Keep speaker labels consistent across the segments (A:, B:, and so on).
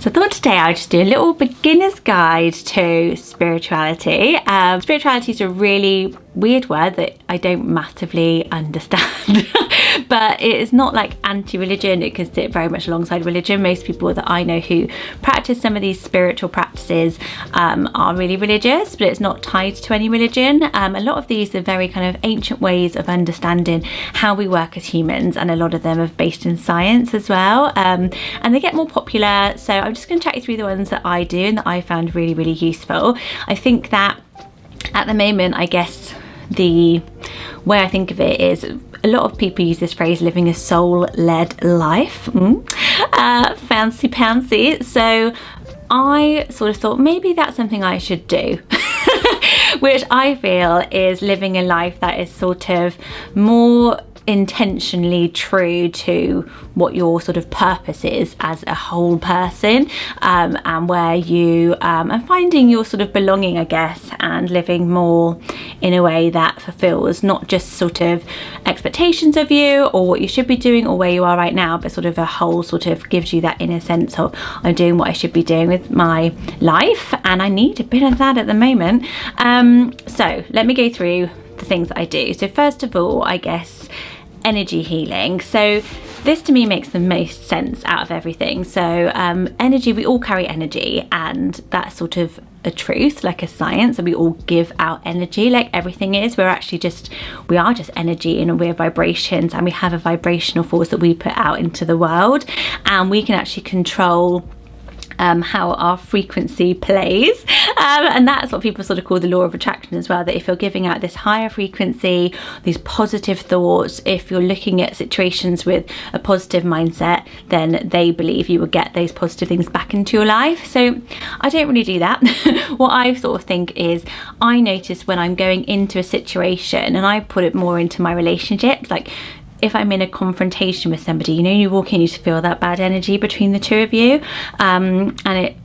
A: So I thought today I'd just do a little beginner's guide to spirituality. Spirituality is a really weird word that I don't massively understand. But it is not like anti-religion. It can sit very much alongside religion. Most people that I know who practice some of these spiritual practices are really religious, but it's not tied to any religion. A lot of these are very kind of ancient ways of understanding how we work as humans, and a lot of them are based in science as well. And they get more popular. So I'm just going to chat you through the ones that I do and that I found really, really useful. I think that at the moment, I guess the way I think of it is a lot of people use this phrase, living a soul-led life. Fancy pantsy. So I sort of thought maybe that's something I should do. Which I feel is living a life that is sort of more intentionally true to what your sort of purpose is as a whole person, and where you are finding your sort of belonging, I guess, and living more in a way that fulfills not just sort of expectations of you or what you should be doing or where you are right now, but sort of a whole sort of gives you that inner sense of I'm doing what I should be doing with my life, and I need a bit of that at the moment. So let me go through the things that I do. So first of all, I guess energy healing. So this to me makes the most sense out of everything. So energy, we all carry energy, and that's sort of a truth, like a science, and we all give out energy like everything is. We are just energy, and we're vibrations, and we have a vibrational force that we put out into the world, and we can actually control how our frequency plays, and that's what people sort of call the law of attraction as well, that if you're giving out this higher frequency, these positive thoughts, if you're looking at situations with a positive mindset, then they believe you will get those positive things back into your life. So I don't really do that. What I sort of think is, I notice when I'm going into a situation, and I put it more into my relationships, like if I'm in a confrontation with somebody, you know, you walk in, you just feel that bad energy between the two of you, and it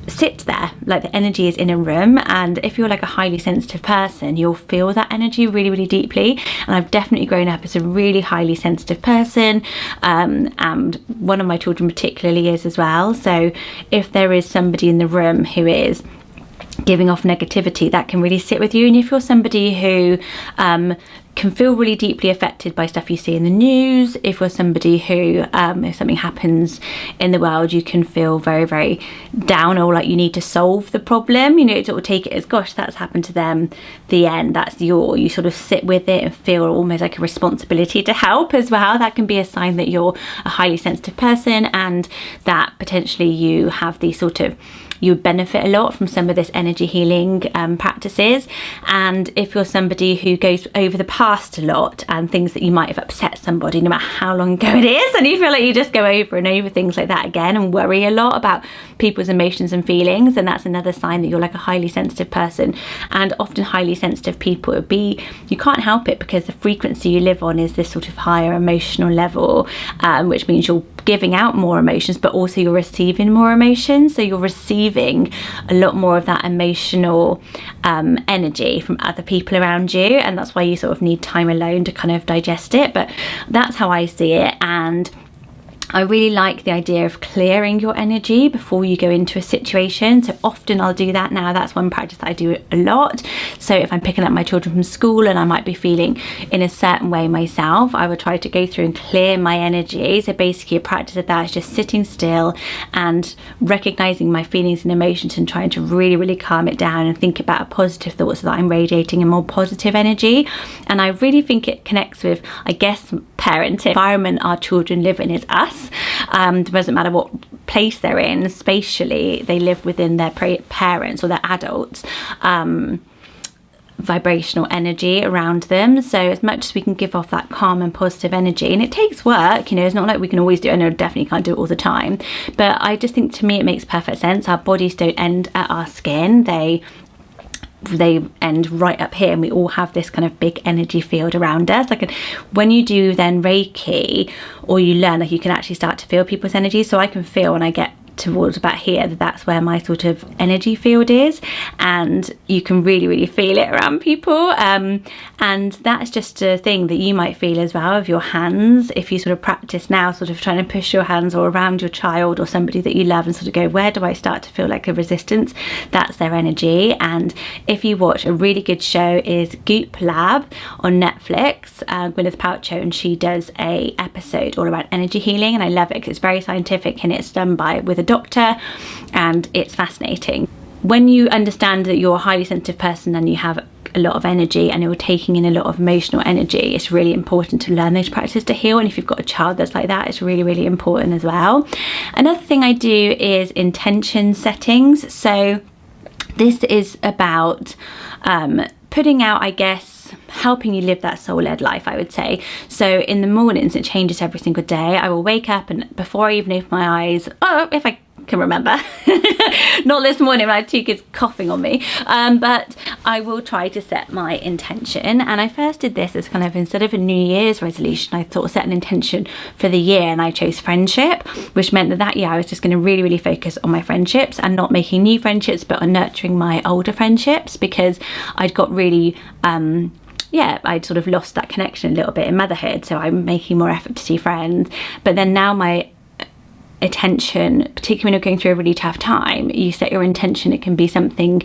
A: sits there, like the energy is in a room, and if you're like a highly sensitive person, you'll feel that energy really, really deeply. And I've definitely grown up as a really highly sensitive person, and one of my children particularly is as well. So if there is somebody in the room who is giving off negativity, that can really sit with you. And if you're somebody who can feel really deeply affected by stuff you see in the news, if you're somebody who if something happens in the world, you can feel very, very down, or like you need to solve the problem, you know, it will take it as, gosh, that's happened to them, the end, that's you sort of sit with it and feel almost like a responsibility to help as well. That can be a sign that you're a highly sensitive person, and that potentially you have these sort of, you would benefit a lot from some of this energy healing practices. And if you're somebody who goes over the past a lot and things that you might have upset somebody, no matter how long ago it is, and you feel like you just go over and over things like that again and worry a lot about people's emotions and feelings, and that's another sign that you're like a highly sensitive person. And often highly sensitive people, you can't help it because the frequency you live on is this sort of higher emotional level, which means you're giving out more emotions, but also you're receiving more emotions. So you're receiving a lot more of that emotional energy from other people around you, and that's why you sort of need time alone to kind of digest it. But that's how I see it, and I really like the idea of clearing your energy before you go into a situation. So often I'll do that now. That's one practice that I do a lot. So if I'm picking up my children from school and I might be feeling in a certain way myself, I would try to go through and clear my energy. So basically a practice of that is just sitting still and recognizing my feelings and emotions and trying to really, really calm it down and think about a positive thought so that I'm radiating a more positive energy. And I really think it connects with, I guess, parenting. The environment our children live in is us. It doesn't matter what place they're in spatially, they live within their parents or their adults vibrational energy around them. So as much as we can give off that calm and positive energy, and it takes work, you know, it's not like we can always do it, and I definitely can't do it all the time, but I just think, to me, it makes perfect sense. Our bodies don't end at our skin, they end right up here, and we all have this kind of big energy field around us. Like when you do then Reiki, or you learn, like you can actually start to feel people's energy. So I can feel when I get towards about here, that's where my sort of energy field is, and you can really feel it around people, and that's just a thing that you might feel as well of your hands if you sort of practice now, sort of trying to push your hands or around your child or somebody that you love and sort of go, where do I start to feel like a resistance? That's their energy. And if you watch, a really good show is Goop Lab on Netflix, Gwyneth Paltrow, and she does a episode all about energy healing, and I love it because it's very scientific and it's done with a doctor, and it's fascinating. When you understand that you're a highly sensitive person and you have a lot of energy and you're taking in a lot of emotional energy, it's really important to learn those practices to heal. And if you've got a child that's like that, it's really important as well. Another thing I do is intention settings. So this is about putting out, I guess, helping you live that soul-led life, I would say. So in the mornings, it changes every single day. I will wake up, and before I even open my eyes, if I can remember, not this morning, I had 2 kids coughing on me, but I will try to set my intention. And I first did this as kind of, instead of a New Year's resolution, I thought set an intention for the year, and I chose friendship, which meant that year I was just going to really focus on my friendships and not making new friendships, but on nurturing my older friendships, because I'd got really I'd sort of lost that connection a little bit in motherhood, so I'm making more effort to see friends. But then now my attention, particularly when you're going through a really tough time, you set your intention, it can be something,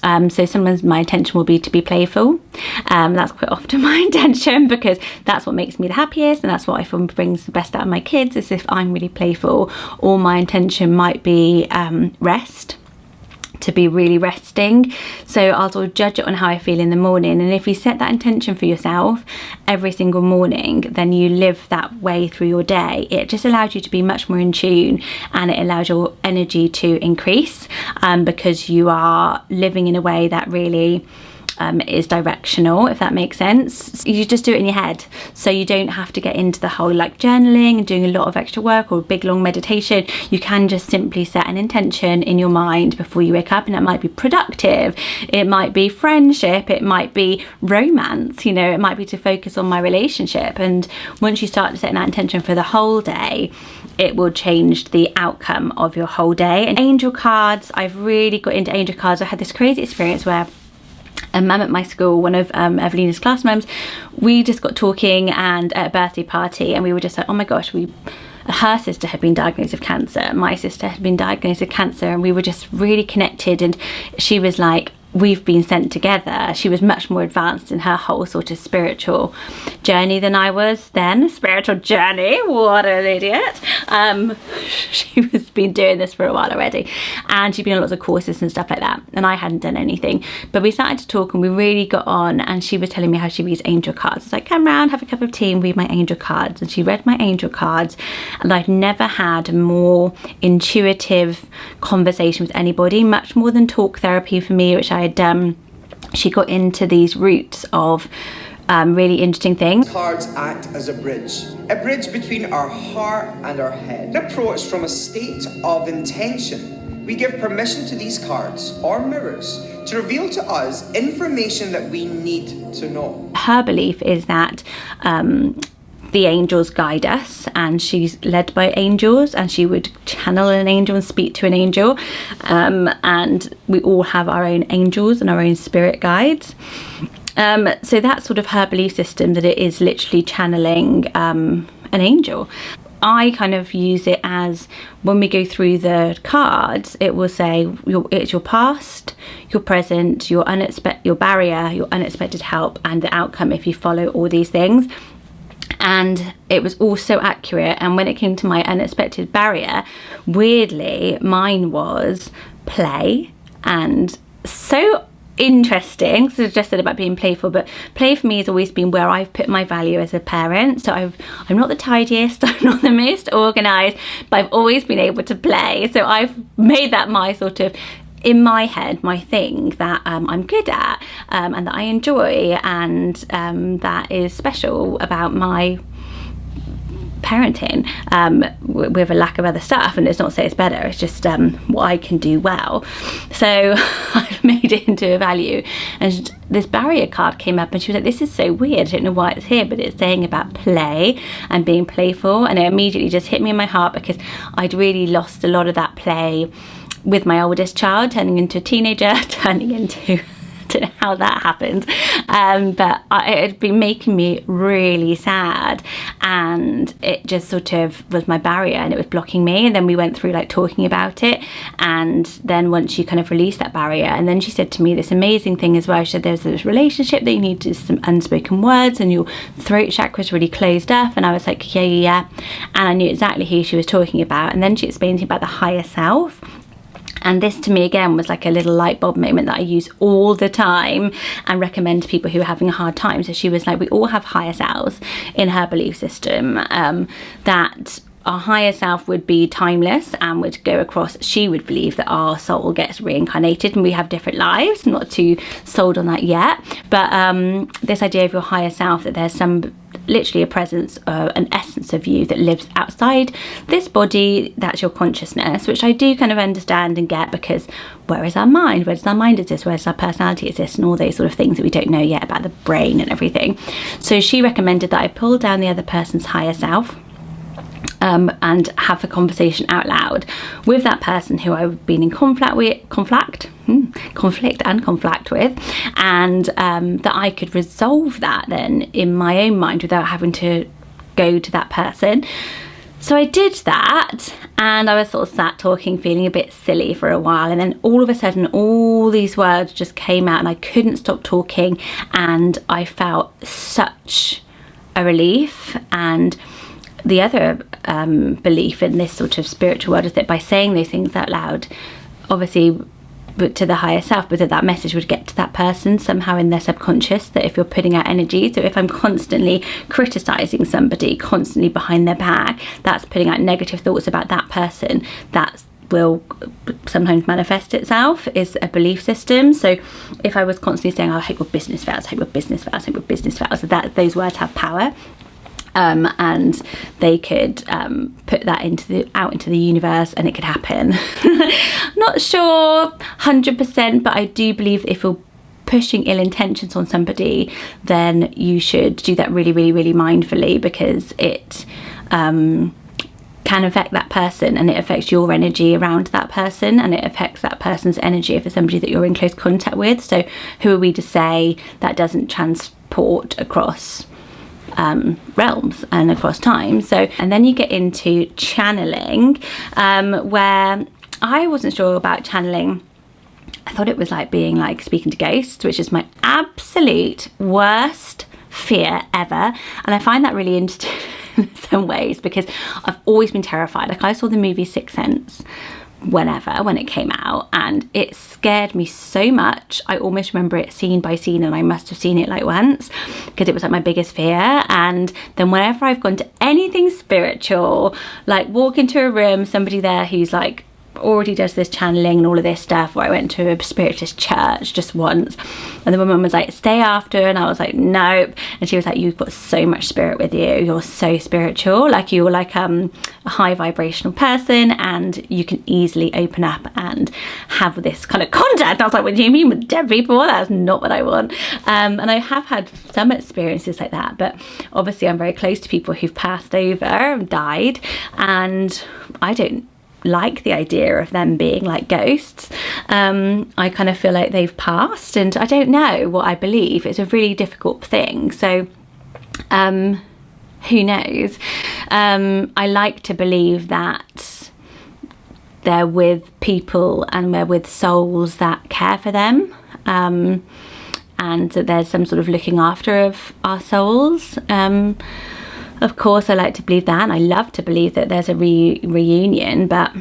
A: so sometimes my intention will be to be playful. That's quite often my intention, because that's what makes me the happiest, and that's what I feel brings the best out of my kids, is if I'm really playful. Or my intention might be rest, to be really resting. So I'll sort of judge it on how I feel in the morning, and if you set that intention for yourself every single morning, then you live that way through your day. It just allows you to be much more in tune, and it allows your energy to increase, because you are living in a way that really is directional, if that makes sense. You just do it in your head, so you don't have to get into the whole like journaling and doing a lot of extra work or a big long meditation. You can just simply set an intention in your mind before you wake up, and it might be productive, it might be friendship, it might be romance, you know, it might be to focus on my relationship. And once you start setting that intention for the whole day, it will change the outcome of your whole day. And angel cards, I've really got into angel cards. I had this crazy experience where a mum at my school, one of Evelina's class mums, we just got talking, and at a birthday party, and we were just like, oh my gosh, her sister had been diagnosed with cancer, my sister had been diagnosed with cancer, and we were just really connected. And she was like, we've been sent together. She was much more advanced in her whole sort of spiritual journey than I was then. Spiritual journey, what an idiot. She was been doing this for a while already, and she'd been on lots of courses and stuff like that, and I hadn't done anything. But we started to talk, and we really got on, and she was telling me how she reads angel cards. I was like, come round, have a cup of tea and read my angel cards. And she read my angel cards, and I've never had a more intuitive conversation with anybody, much more than talk therapy for me, which I had done. She got into these roots of really interesting things.
B: Cards act as a bridge between our heart and our head. An approach from a state of intention. We give permission to these cards or mirrors to reveal to us information that we need to know.
A: Her belief is that the angels guide us, and she's led by angels, and she would channel an angel and speak to an angel, and we all have our own angels and our own spirit guides. So that's sort of her belief system, that it is literally channeling an angel. I kind of use it as, when we go through the cards, it will say it's your past, your present, your barrier, your unexpected help, and the outcome if you follow all these things. And it was all so accurate. And when it came to my unexpected barrier, weirdly, mine was play. And so interesting, so I just said about being playful, but play for me has always been where I've put my value as a parent. So I'm not the tidiest, I'm not the most organised, but I've always been able to play. So I've made that my sort of, in my head, my thing that I'm good at, and that I enjoy, and that is special about my parenting with a lack of other stuff, and it's not to say it's better, it's just what I can do well. So I've made it into a value, and this barrier card came up and she was like, this is so weird, I don't know why it's here, but it's saying about play and being playful. And it immediately just hit me in my heart, because I'd really lost a lot of that play with my oldest child turning into a teenager, turning into don't know how that happened, but it had been making me really sad, and it just sort of was my barrier and it was blocking me. And then we went through like talking about it, and then once you kind of release that barrier, and then she said to me this amazing thing as well. She said there's this relationship that you need to do some unspoken words, and your throat chakra is really closed up. And I was like, yeah, and I knew exactly who she was talking about. And then she explained to me about the higher self. And this to me again was like a little light bulb moment that I use all the time and recommend to people who are having a hard time. So she was like, we all have higher selves in her belief system, that our higher self would be timeless and would go across. She would believe that our soul gets reincarnated and we have different lives. I'm not too sold on that yet, but this idea of your higher self, that there's literally a presence, an essence of you that lives outside this body, that's your consciousness, which I do kind of understand and get, because where is our mind? Where does our mind exist? Where does our personality exist? And all those sort of things that we don't know yet about the brain and everything. So she recommended that I pull down the other person's higher self, and have the conversation out loud with that person who I've been in conflict with, and that I could resolve that then in my own mind without having to go to that person. So I did that, and I was sort of sat talking, feeling a bit silly for a while, and then all of a sudden all these words just came out and I couldn't stop talking, and I felt such a relief. And the other belief in this sort of spiritual world is that by saying those things out loud, obviously to the higher self, but that message would get to that person somehow in their subconscious, that if you're putting out energy, so if I'm constantly criticizing somebody, constantly behind their back, that's putting out negative thoughts about that person, that will sometimes manifest itself, is a belief system. So if I was constantly saying, oh, I hope your business fails, I hope your business fails, I hope your business fails, so that those words have power. And they could put that out into the universe, and it could happen. Not sure 100%, but I do believe if you're pushing ill intentions on somebody, then you should do that really, really, really mindfully, because it can affect that person, and it affects your energy around that person, and it affects that person's energy if it's somebody that you're in close contact with. So who are we to say that doesn't transport across realms and across time? So, and then you get into channeling, where I wasn't sure about channeling. I thought it was like being like speaking to ghosts, which is my absolute worst fear ever, and I find that really interesting in some ways, because I've always been terrified. Like, I saw the movie Sixth Sense when it came out, and it scared me so much. I almost remember it scene by scene, and I must have seen it like once, because it was like my biggest fear. And then whenever I've gone to anything spiritual, like walk into a room, somebody there who's like already does this channeling and all of this stuff, or I went to a spiritist church just once, and the woman was like, stay after, and I was like, nope. And she was like, you've got so much spirit with you, you're so spiritual, like you're like a high vibrational person, and you can easily open up and have this kind of contact. And I was like, what do you mean with dead people? That's not what I want. And I have had some experiences like that, but obviously I'm very close to people who've passed over and died, and I don't like the idea of them being like ghosts. I kind of feel like they've passed, and I don't know what I believe. It's a really difficult thing, so who knows. I like to believe that they're with people and they're with souls that care for them, and that there's some sort of looking after of our souls. Of course, I like to believe that, and I love to believe that there's a reunion, but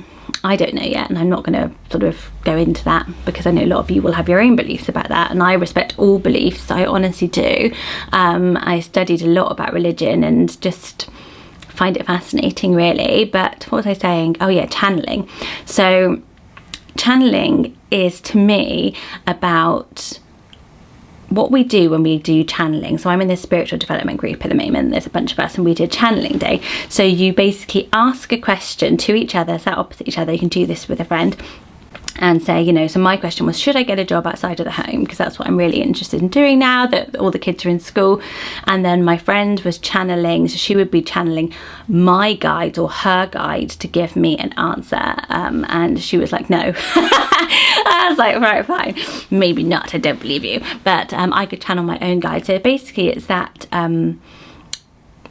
A: I don't know yet, and I'm not going to sort of go into that, because I know a lot of you will have your own beliefs about that, and I respect all beliefs. I honestly do. I studied a lot about religion and just find it fascinating, really. But what was I saying? Oh yeah, channeling. So channeling is, to me, about what we do when we do channeling, so I'm in this spiritual development group at the moment, there's a bunch of us, and we did channeling day. So you basically ask a question to each other, sat opposite each other. You can do this with a friend and say, you know, so my question was, should I get a job outside of the home? Because that's what I'm really interested in doing now that all the kids are in school. And then my friend was channeling, so she would be channeling my guide or her guide to give me an answer. And she was like, no. I was like, right, fine, maybe not, I don't believe you. But I could channel my own guide. So basically it's that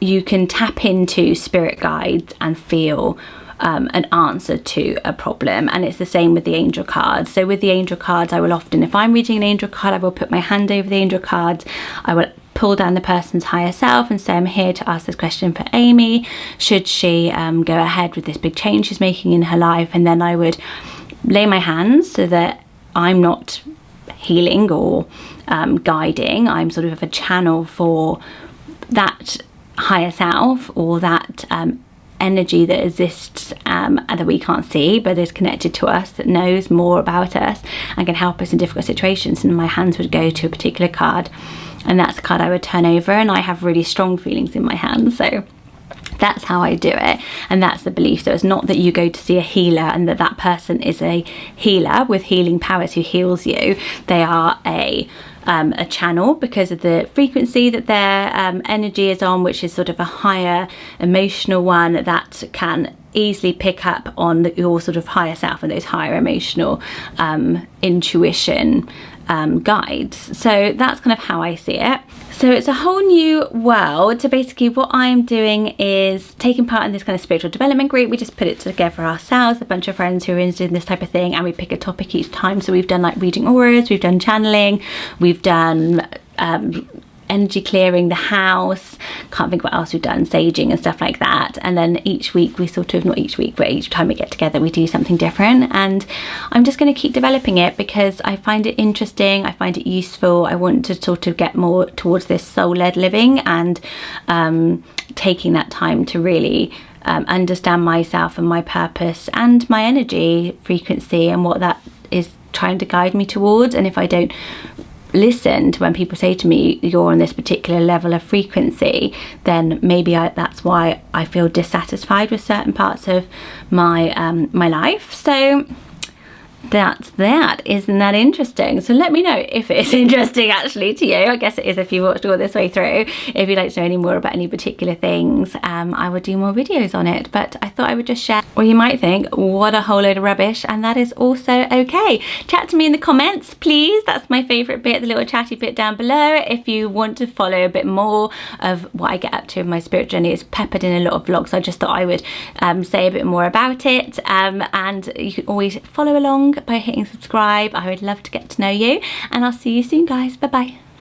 A: you can tap into spirit guides and feel an answer to a problem. And it's the same with the angel cards. So with the angel cards, I will often, if I'm reading an angel card, I will put my hand over the angel cards. I will pull down the person's higher self and say, I'm here to ask this question for Amy. Should she go ahead with this big change she's making in her life? And then I would lay my hands so that I'm not healing or guiding. I'm sort of a channel for that higher self, or that energy that exists and that we can't see but is connected to us, that knows more about us and can help us in difficult situations. And my hands would go to a particular card, and that's a card I would turn over, and I have really strong feelings in my hands. So that's how I do it, and that's the belief. So it's not that you go to see a healer and that that person is a healer with healing powers who heals you. They are a channel because of the frequency that their energy is on, which is sort of a higher emotional one that can easily pick up on your sort of higher self and those higher emotional intuition guides. So that's kind of how I see it. So it's a whole new world. So basically what I'm doing is taking part in this kind of spiritual development group. We just put it together ourselves, a bunch of friends who are interested in this type of thing, and we pick a topic each time. So we've done like reading auras, we've done channeling, we've done energy clearing the house, can't think what else we've done, saging and stuff like that. And then each week we sort of, not each week, but each time we get together we do something different. And I'm just going to keep developing it because I find it interesting, I find it useful. I want to sort of get more towards this soul-led living and taking that time to really understand myself and my purpose and my energy frequency and what that is trying to guide me towards. And if I don't listen to when people say to me, you're on this particular level of frequency, then maybe that's why I feel dissatisfied with certain parts of my my life. So that's that. Isn't that interesting? So let me know if it's interesting actually to you. I guess it is if you watched all this way through. If you'd like to know any more about any particular things, I would do more videos on it, but I thought I would just share. Or you might think, what a whole load of rubbish, and that is also okay. Chat to me in the comments, please. That's my favourite bit, the little chatty bit down below. If you want to follow a bit more of what I get up to in my spirit journey, it's peppered in a lot of vlogs. I just thought I would say a bit more about it, and you can always follow along by hitting subscribe. I would love to get to know you, and I'll see you soon, guys. Bye bye.